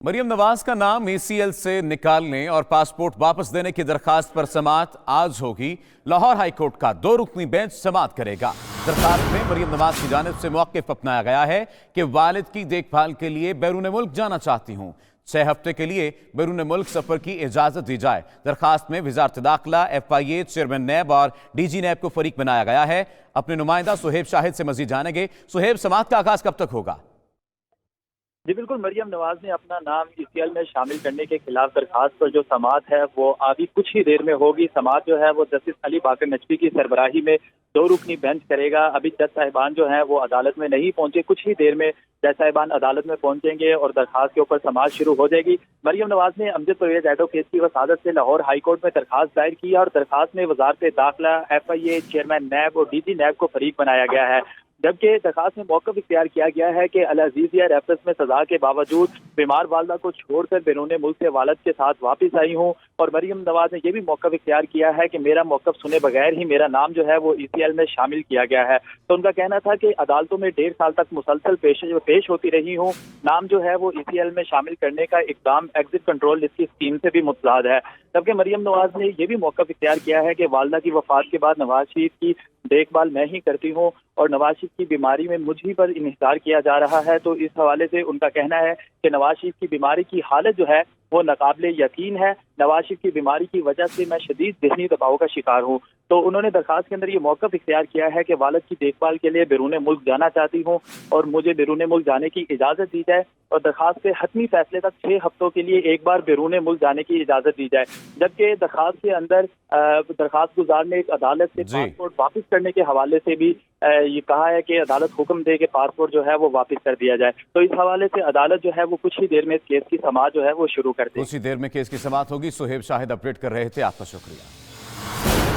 मरियम नवाज का नाम ईसीएल से निकालने और पासपोर्ट वापस देने की दरखास्त पर समाअत आज होगी। लाहौर हाईकोर्ट का 2 रुकनी बेंच समाअत करेगा। दरखास्त में मरियम नवाज की जानिब से मौक़िफ़ अपनाया गया है कि वालिद की देखभाल के लिए बैरून मुल्क जाना चाहती हूँ। 6 हफ्ते के लिए बैरून मुल्क सफर की इजाजत दी जाए। दरखास्त में वजारत दाखिला, FIA, चेयरमैन नैब और DG नैब को फरीक बनाया गया है। अपने नुमाइंदा सुहेब शाहिद से मजीद जानेंगे। सुहेब, समाअत का आगाज कब तक होगा? जी बिल्कुल, मरियम नवाज ने अपना नाम ईसीएल में शामिल करने के खिलाफ दरखास्त पर जो समाअत है वो अभी कुछ ही देर में होगी। समाअत जो है वो जस्टिस अली बाकर नजफी की सरबराही में 2 रुकनी बेंच करेगा। अभी जज साहिबान जो हैं वो अदालत में नहीं पहुंचे, कुछ ही देर में जज साहिबान अदालत में पहुंचेंगे और दरखास्त के ऊपर समाअत शुरू हो जाएगी। मरियम नवाज ने अमजद परवेज एडवोकेट की वसादत से लाहौर हाईकोर्ट में दरखास्त दायर की है और दरखास्त में वजारत दाखिला, FIA, चेयरमैन नैब और DG नैब को फरीक बनाया गया है। जबकि दरखास्त में मौक़िफ़ इख्तियार किया गया है कि अल अजीजिया रेफरेंस में सजा के बावजूद बीमार वालदा को छोड़कर बैरून मुल्क से वालिद के साथ वापस आई हूँ। और मरियम नवाज ने यह भी मौक़िफ़ इख्तियार किया है कि मेरा मौक़िफ़ सुने बगैर ही मेरा नाम जो है वो ईसीएल में शामिल किया गया है। तो उनका कहना था कि अदालतों में 1.5 साल तक मुसलसल पेश होती रही हूँ। नाम जो है वो ईसीएल में शामिल करने का इक़दाम एग्जिट कंट्रोल लिस्ट की स्कीम से भी मुतज़ाद है। जबकि मरियम नवाज ने यह भी मौक़िफ़ इख्तियार किया है कि वालदा की वफात के बाद नवाज शरीफ की देखभाल मैं ही करती हूँ और नवाज शरीफ की बीमारी में मुझ ही पर इन्हिसार किया जा रहा है। तो इस हवाले से उनका कहना है कि नवाज शरीफ की बीमारी की हालत जो है वो नाकाबिले यकीन है। नवाज शरीफ की बीमारी की वजह से मैं शदीद ज़हनी दबाव का शिकार हूँ। तो उन्होंने दरखास्त के अंदर ये मौक़िफ़ इख्तियार किया है कि वालिद की देखभाल के लिए बैरून मुल्क जाना चाहती हूँ और मुझे बैरून मुल्क जाने की इजाज़त दी जाए और दरखास्त के हतमी फैसले तक 6 हफ्तों के लिए एक बार बैरून मुल्क जाने की इजाज़त दी जाए। जबकि दरखास्त के अंदर दरखास्त गुजार ने एक अदालत से पासपोर्ट वापस करने के हवाले से भी ये कहा है कि अदालत हुक्म दे कि पासपोर्ट जो है वो वापस कर दिया जाए। तो इस हवाले से अदालत जो है वो कुछ ही देर में इस केस की समाअत जो है वो शुरू कर देगी। कुछ ही देर में केस की समाअत होगी। सुहेब शाहिद अपडेट कर रहे थे, आपका शुक्रिया।